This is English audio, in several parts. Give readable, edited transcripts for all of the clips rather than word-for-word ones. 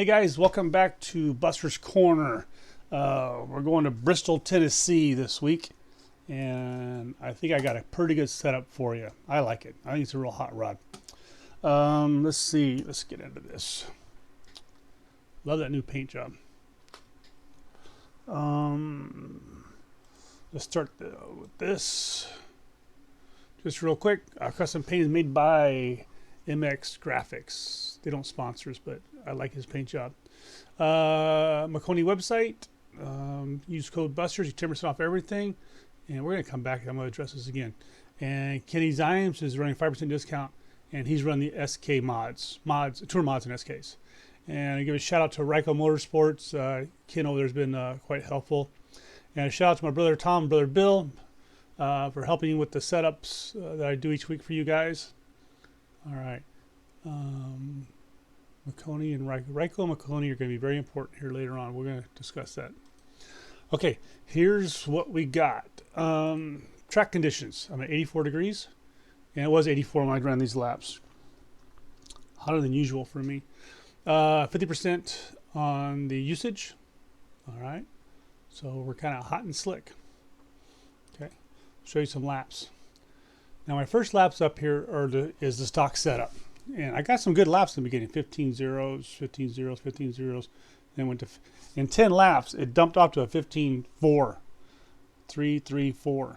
Hey guys, welcome back to Buster's Corner. We're going to Bristol, Tennessee this week, and I think I got a pretty good setup for you. I like it. I think it's a real hot rod. Let's see. Let's get into this. Love that new paint job. Let's start with this. Just real quick, our custom paint is made by MX Graphics. They don't sponsor us, but I like his paint job. McConey website. Use code Busters. You 10% off everything. And we're going to come back. I'm going to address this again. And Kenny Zimes is running 5% discount. And he's running the SK mods, tour mods and SKs. And I give a shout out to Ryko Motorsports. Ken over there has been quite helpful. And a shout out to my brother Tom and brother Bill for helping with the setups that I do each week for you guys. All right. McConey and Ryko and McConey are going to be very important here later on. We're going to discuss that. Okay, here's what we got. Track conditions. I'm at 84 degrees, and it was 84 when I ran these laps. Hotter than usual for me. 50% on the usage. All right, so we're kind of hot and slick. Okay, show you some laps. Now my first laps up here is the stock setup. And I got some good laps in the beginning, 15 zeros, 15 zeros, 15 zeros. Then went to, in 10 laps, it dumped off to a 15-4, 3-3-4.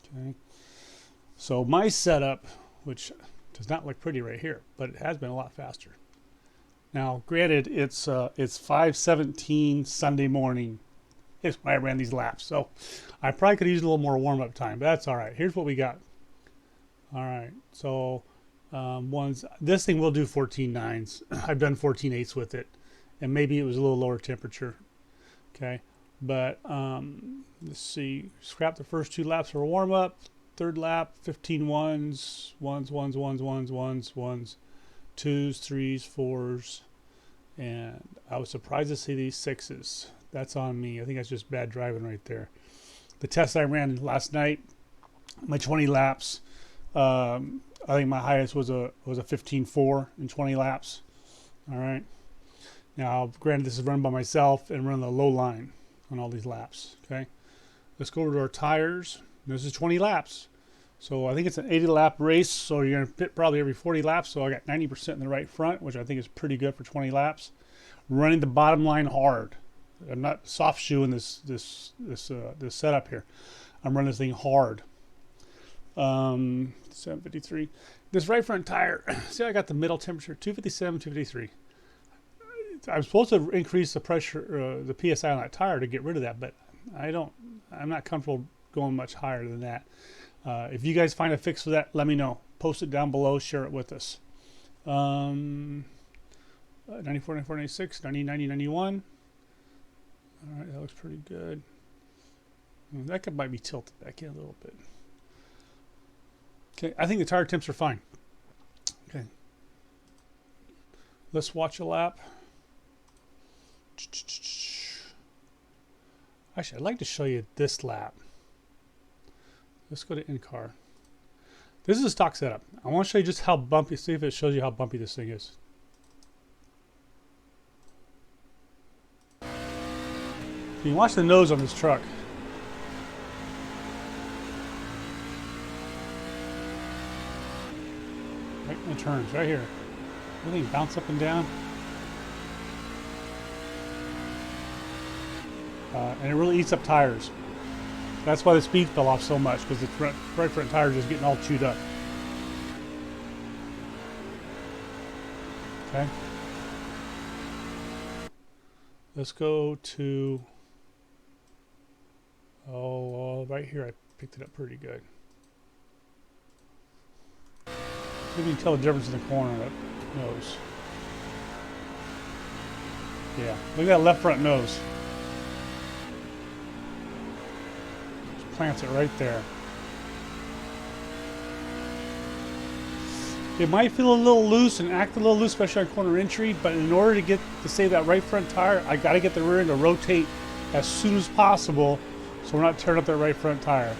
Okay. So my setup, which does not look pretty right here, but it has been a lot faster. Now, granted, it's 5:17 Sunday morning is when I ran these laps. So I probably could use a little more warm-up time, but that's all right. Here's what we got. All right, so this thing will do 14.9s. I've done 14.8s with it, and maybe it was a little lower temperature. Okay, but let's see. Scrap the first 2 laps for a warm up. Third lap, 15 ones, 2s, 3s, 4s, and I was surprised to see these 6s. That's on me. I think that's just bad driving right there. The test I ran last night, my 20 laps. I think my highest was a 15.4 in 20 laps. All right. Now, granted, this is run by myself and run the low line on all these laps. Okay. Let's go over to our tires. This is 20 laps. So I think it's an 80 lap race. So you're going to pit probably every 40 laps. So I got 90% in the right front, which I think is pretty good for 20 laps. Running the bottom line hard. I'm not soft shoeing this setup here. I'm running this thing hard. 753. This right front tire, see, I got the middle temperature, 257, 253. I'm supposed to increase the pressure, the PSI on that tire to get rid of that, but I'm not comfortable going much higher than that. If you guys find a fix for that, let me know. Post it down below, share it with us. 94, 94, 96, 90, 90, 91. All right, that looks pretty good. That might be tilted back in a little bit. Okay, I think the tire temps are fine. Okay. Let's watch a lap. Actually, I'd like to show you this lap. Let's go to in-car. This is a stock setup. I want to show you just how bumpy, see if it shows you how bumpy this thing is. You can watch the nose on this truck. Right in the turns, right here. Everything bounce up and down. And it really eats up tires. That's why the speed fell off so much, because the right front tire is just getting all chewed up. Okay. Let's go to, right here I picked it up pretty good. You can tell the difference in the corner of that nose. Yeah, look at that left front nose. Just plants it right there. It might feel a little loose and act a little loose, especially on corner entry, but in order to save that right front tire, I got to get the rear end to rotate as soon as possible so we're not tearing up that right front tire.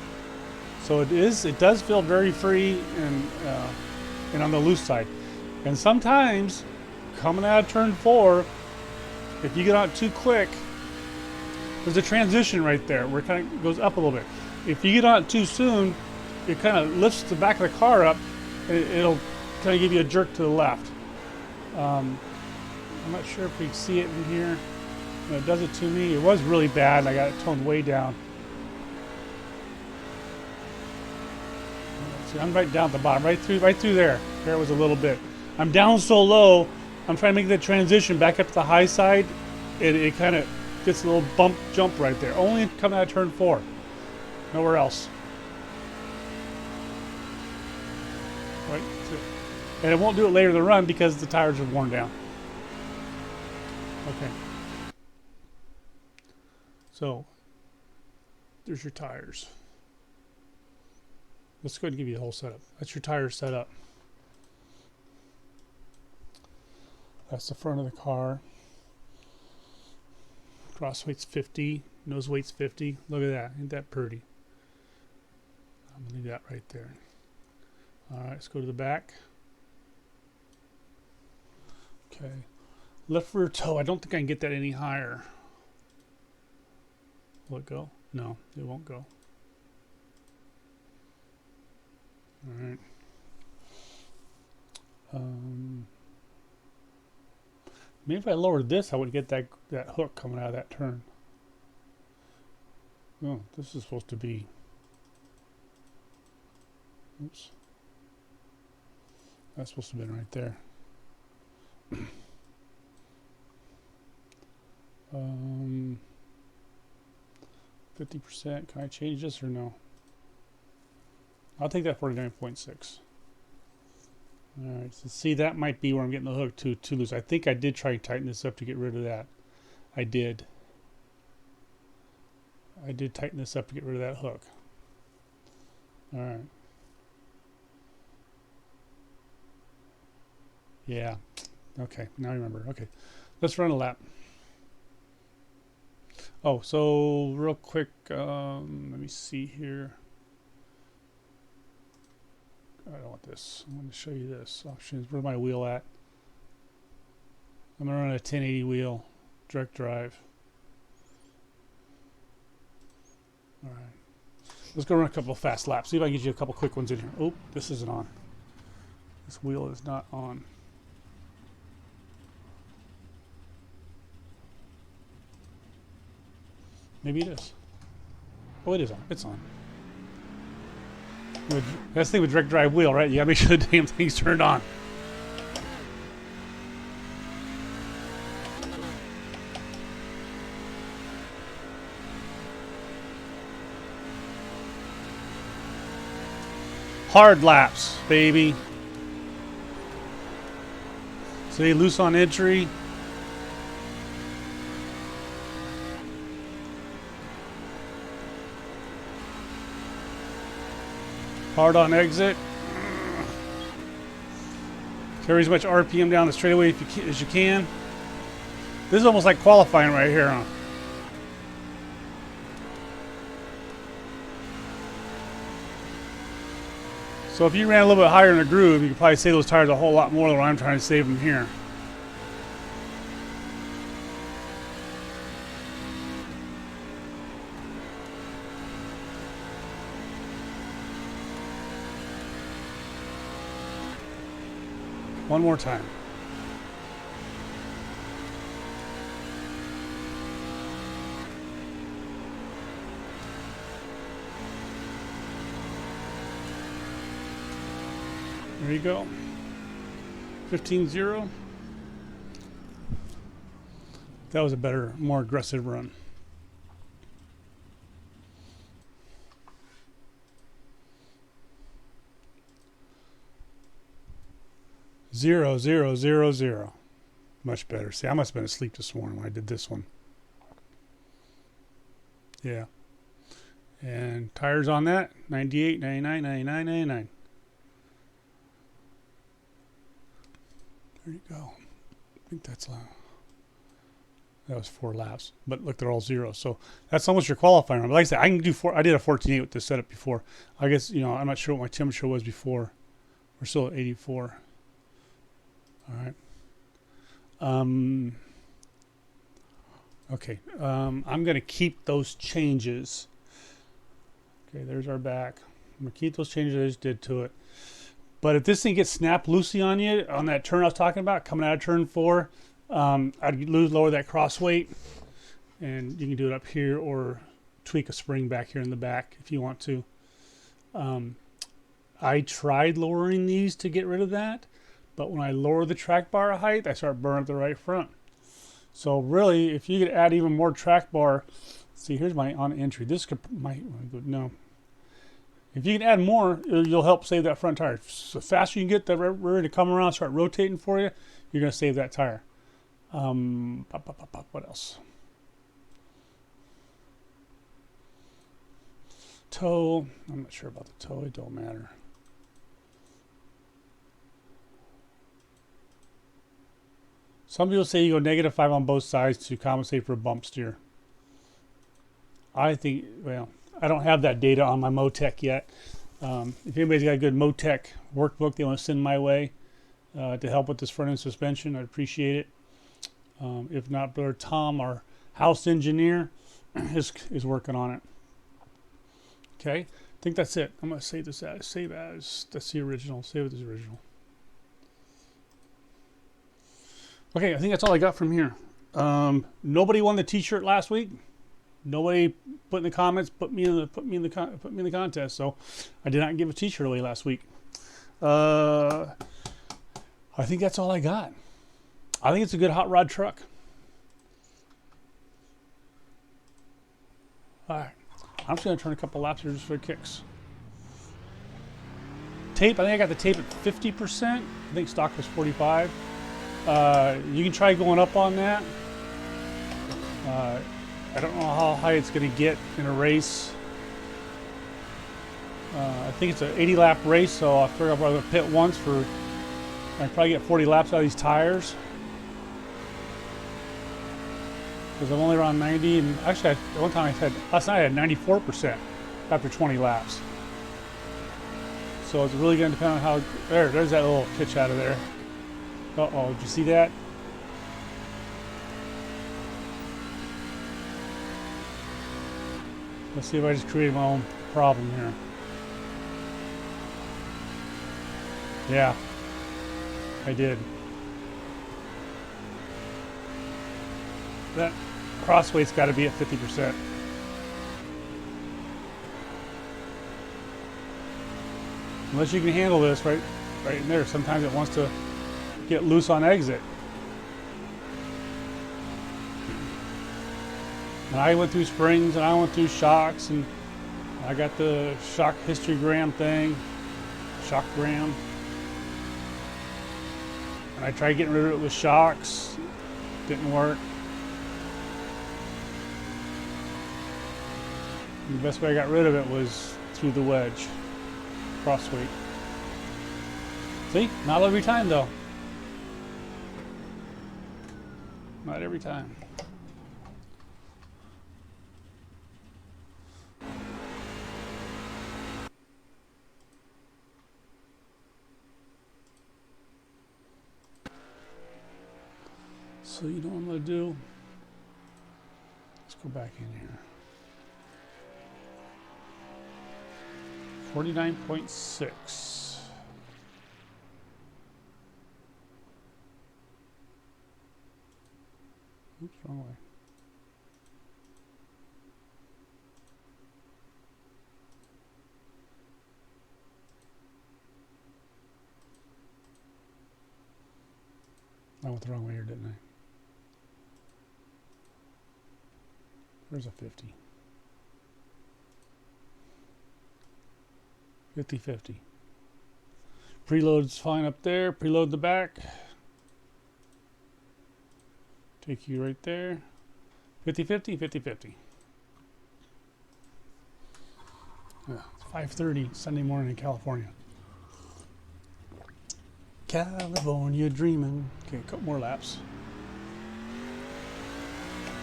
So it does feel very free and on the loose side. And sometimes coming out of turn 4, If you get on too quick, there's a transition right there where it kind of goes up a little bit. If you get on it too soon, it kind of lifts the back of the car up, and it'll kind of give you a jerk to the left. I'm not sure if we can see it in here. No, it does it to me. It was really bad, and I got it toned way down. See, I'm right down at the bottom, right through there. There was a little bit. I'm down so low, I'm trying to make the transition back up to the high side, and it kind of gets a little bump jump right there. Only coming out of turn 4. Nowhere else. Right. And it won't do it later in the run because the tires are worn down. Okay. So, there's your tires. Let's go ahead and give you the whole setup. That's your tire setup. That's the front of the car. Cross weight's 50. Nose weight's 50. Look at that. Ain't that pretty? I'm going to leave that right there. Alright, let's go to the back. Okay. Left rear toe. I don't think I can get that any higher. Will it go? No, it won't go. Alright. Maybe if I lowered this, I would get that hook coming out of that turn. Oh, this is supposed to be... Oops. That's supposed to have been right there. 50%. Can I change this or no? I'll take that 49.6. Alright, so see, that might be where I'm getting the hook too loose. I think I did try and tighten this up to get rid of that. I did. I did tighten this up to get rid of that hook. Alright. Yeah. Okay, now I remember. Okay. Let's run a lap. Oh, so real quick, let me see here. I don't want this. I'm going to show you this. Options. Where's my wheel at? I'm going to run a 1080 wheel, direct drive. All right. Let's go run a couple of fast laps. See if I can get you a couple quick ones in here. Oh, this isn't on. This wheel is not on. Maybe it is. Oh, it is on. It's on. That's the thing with direct drive wheel, right? You gotta make sure the damn thing's turned on. Hard laps, baby. See, loose on entry. Hard on exit. Carry as much RPM down the straightaway as you can. This is almost like qualifying right here, huh? So if you ran a little bit higher in the groove, you could probably save those tires a whole lot more than what I'm trying to save them here. One more time. There you go. 15-0. That was a better, more aggressive run. Zero, zero, zero, zero. Much better. See, I must have been asleep this morning when I did this one. Yeah. And tires on that, 98, 99, 99, 99. There you go. I think that's loud. That was 4 laps. But look, they're all zeros. So that's almost your qualifying run. But like I said, I can do 4. I did a 14.8 with this setup before. I guess, you know, I'm not sure what my temperature was before. We're still at 84. All right. Okay, I'm going to keep those changes. Okay, there's our back. I'm going to keep those changes I just did to it. But if this thing gets snapped loosely on you, on that turn I was talking about, coming out of turn 4, I'd lower that cross weight. And you can do it up here or tweak a spring back here in the back if you want to. I tried lowering these to get rid of that. But when I lower the track bar height, I start burning up the right front. So really, if you could add even more track bar, see, here's my on entry. This could no. If you can add more, you'll help save that front tire. So the faster you can get the rear to come around, start rotating for you, you're going to save that tire. What else? Toe. I'm not sure about the toe. It don't matter. Some people say you go -5 on both sides to compensate for a bump steer. I think, well, I don't have that data on my Motec yet. If anybody's got a good Motec workbook they want to send my way to help with this front end suspension, I'd appreciate it. If not, Brother Tom, our house engineer, is working on it. Okay, I think that's it. I'm going to save this as, save as, that's the original, save it as original. Okay, I think that's all I got from here. Nobody won the T-shirt last week. Nobody put in the comments, put me in the contest. So I did not give a T-shirt away last week. I think that's all I got. I think it's a good hot rod truck. All right, I'm just gonna turn a couple laps here just for kicks. Tape, I think I got the tape at 50%. I think stock was 45. You can try going up on that. I don't know how high it's going to get in a race. I think it's an 80 lap race, so I figure I'm going to pit once for, I can probably get 40 laps out of these tires. Because I'm only around 90, and actually at one time last night I had 94% after 20 laps. So it's really going to depend on how, there's that little pitch out of there. Uh-oh, did you see that? Let's see if I just created my own problem here. Yeah, I did. That crossweight's got to be at 50%. Unless you can handle this right in there. Sometimes it wants to get loose on exit. And I went through springs and I went through shocks, and I got the shock histogram thing, shockgram. And I tried getting rid of it with shocks, didn't work. And the best way I got rid of it was through the wedge, crossweight. See, not every time though. Not every time. So you know what I'm going to do? Let's go back in here. 49.6. Oops, wrong way. I went the wrong way here, didn't I? There's a 50. 50-50. Preload's fine up there. Preload the back. Take you right there. 50-50, 50-50. Yeah, it's 5:30 Sunday morning in California. California dreaming. Okay, a couple more laps.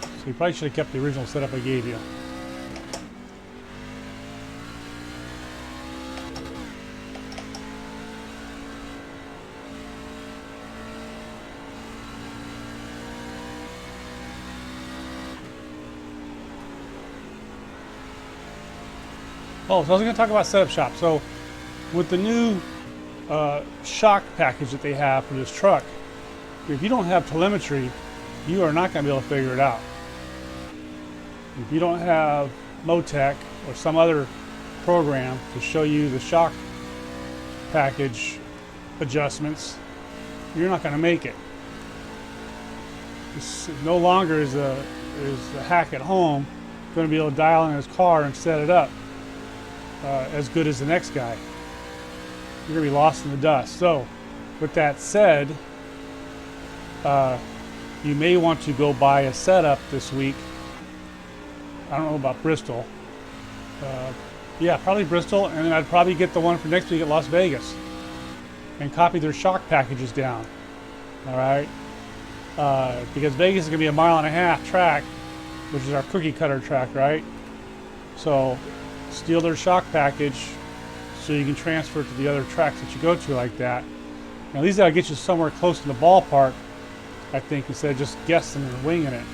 So you probably should have kept the original setup I gave you. Oh, so I was going to talk about setup shop. So with the new shock package that they have for this truck, if you don't have telemetry, you are not going to be able to figure it out. If you don't have Motec or some other program to show you the shock package adjustments, you're not going to make it. It's no longer is the hack at home going to be able to dial in his car and set it up as good as the next guy. You're going to be lost in the dust. So, with that said, you may want to go buy a setup this week. I don't know about Bristol. Yeah, probably Bristol, and then I'd probably get the one for next week at Las Vegas and copy their shock packages down. All right, because Vegas is going to be a 1.5 mile track, which is our cookie cutter track, right? So steal their shock package so you can transfer it to the other tracks that you go to like that. Now these gotta get you somewhere close to the ballpark, I think, instead of just guessing and winging it.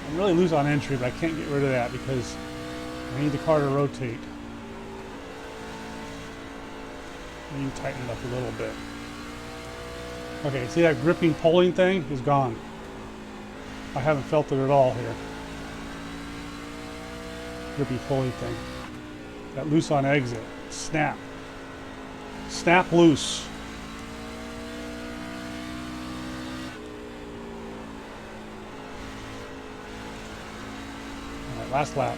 I'm really loose on entry, but I can't get rid of that because I need the car to rotate. I need to tighten it up a little bit. Okay, see that gripping pulling thing is gone. I haven't felt it at all here. Grippy pulling thing. That loose on exit. Snap. Snap loose. Alright, last lap.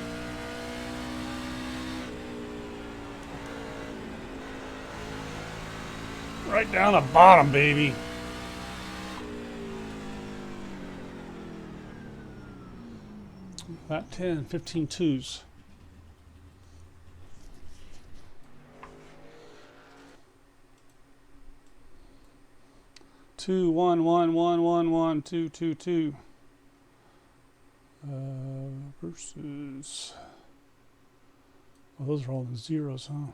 Right down the bottom, baby. About 10, 15 twos. Two, one, one, one, one, one, two, two, two. Versus. Well, those are all in zeros, huh?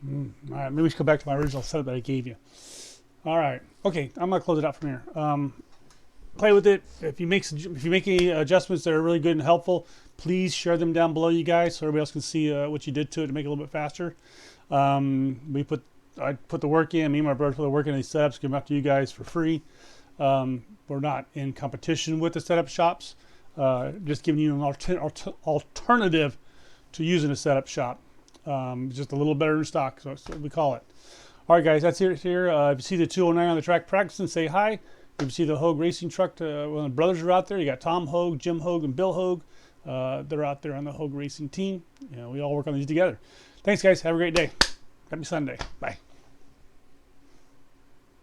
All right, maybe we should go back to my original setup that I gave you. All right, okay, I'm gonna close it out from here. Play with it. If you make any adjustments that are really good and helpful, please share them down below, you guys, so everybody else can see what you did to it to make it a little bit faster. I put the work in. Me and my brother put the work in these setups. Give them out to you guys for free. We're not in competition with the setup shops. Just giving you an alternative to using a setup shop. Just a little better in stock, so that's what we call it. All right, guys, that's it here. If you see the 209 on the track practicing, say hi. If you see the Hogue Racing truck, one of the brothers are out there. You got Tom Hogue, Jim Hogue, and Bill Hogue. They're out there on the Hogue Racing team. You know, we all work on these together. Thanks, guys. Have a great day. Happy Sunday. Bye.